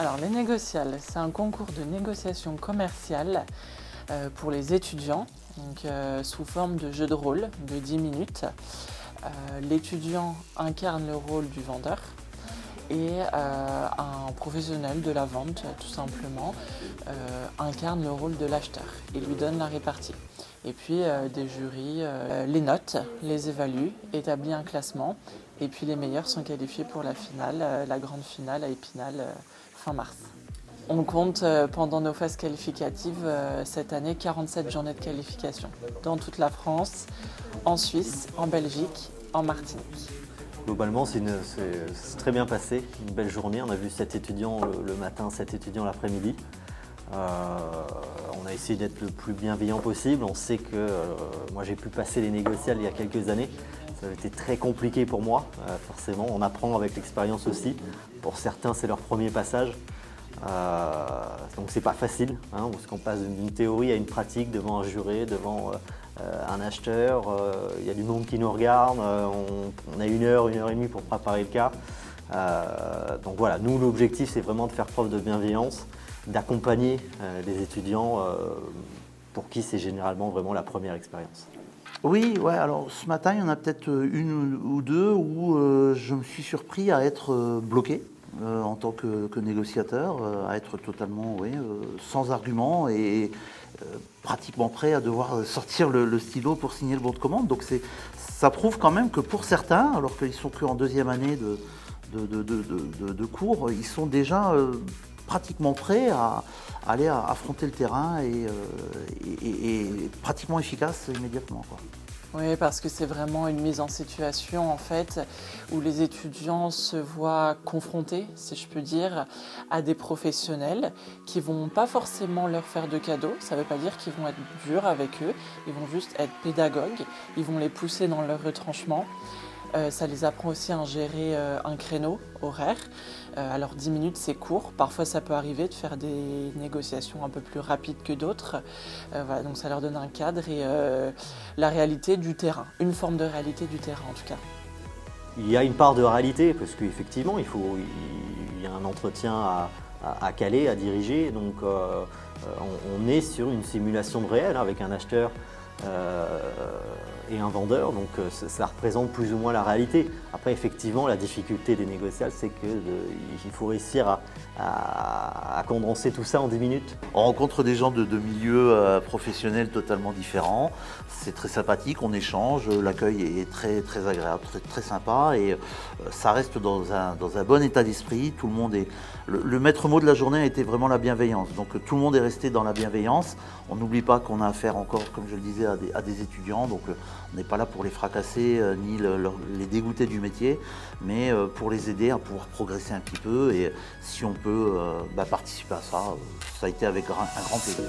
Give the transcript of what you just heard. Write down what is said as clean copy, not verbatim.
Alors les négociales, c'est un concours de négociation commerciale pour les étudiants, donc, sous forme de jeu de rôle de 10 minutes. L'étudiant incarne le rôle du vendeur et un professionnel de la vente, tout simplement, incarne le rôle de l'acheteur et lui donne la répartie. Et puis des jurys les notent, les évaluent, établissent un classement et puis les meilleurs sont qualifiés pour la finale, la grande finale à Épinal fin mars. On compte pendant nos phases qualificatives cette année 47 journées de qualification dans toute la France, en Suisse, en Belgique, en Martinique. Globalement, c'est très bien passé, une belle journée. On a vu 7 étudiants le matin, 7 étudiants l'après-midi. On a essayé d'être le plus bienveillant possible. On sait que moi j'ai pu passer les négociales il y a quelques années. Ça a été très compliqué pour moi, forcément. On apprend avec l'expérience aussi. Pour certains, c'est leur premier passage. Donc c'est pas facile, hein, parce qu'on passe d'une théorie à une pratique devant un juré, devant un acheteur. Il y a du monde qui nous regarde. On a une heure et demie pour préparer le cas. Donc voilà, nous l'objectif c'est vraiment de faire preuve de bienveillance, d'accompagner les étudiants pour qui c'est généralement vraiment la première expérience. Oui, ouais, alors ce matin, il y en a peut-être une ou deux où je me suis surpris à être bloqué en tant que négociateur, à être totalement sans argument et pratiquement prêt à devoir sortir le stylo pour signer le bon de commande. Donc ça prouve quand même que pour certains, alors qu'ils sont qu'en deuxième année de cours, ils sont déjà pratiquement prêts à aller affronter le terrain et pratiquement efficace immédiatement, quoi. Oui, parce que c'est vraiment une mise en situation en fait où les étudiants se voient confrontés, si je peux dire, à des professionnels qui vont pas forcément leur faire de cadeaux. Ça ne veut pas dire qu'ils vont être durs avec eux, ils vont juste être pédagogues, ils vont les pousser dans leur retranchement. Ça les apprend aussi à gérer un créneau horaire. Alors 10 minutes c'est court, parfois ça peut arriver de faire des négociations un peu plus rapides que d'autres. Voilà, donc ça leur donne un cadre et la réalité du terrain, une forme de réalité du terrain en tout cas. Il y a une part de réalité parce qu'effectivement il y a un entretien à caler, à diriger. Donc on est sur une simulation de réel avec un acheteur et un vendeur, donc ça représente plus ou moins la réalité. Après, effectivement, la difficulté des négociations, c'est qu'il faut réussir à condenser tout ça en 10 minutes. On rencontre des gens de milieux professionnels totalement différents. C'est très sympathique, on échange, l'accueil est très, très agréable, très, très sympa et ça reste dans un bon état d'esprit. Tout le monde est... Le maître mot de la journée a été vraiment la bienveillance. Donc tout le monde est resté dans la bienveillance. On n'oublie pas qu'on a affaire encore, comme je le disais, à des étudiants. Donc on n'est pas là pour les fracasser ni les dégoûter du métier, mais pour les aider à pouvoir progresser un petit peu. Et si on peut participer à ça, ça a été avec un grand plaisir.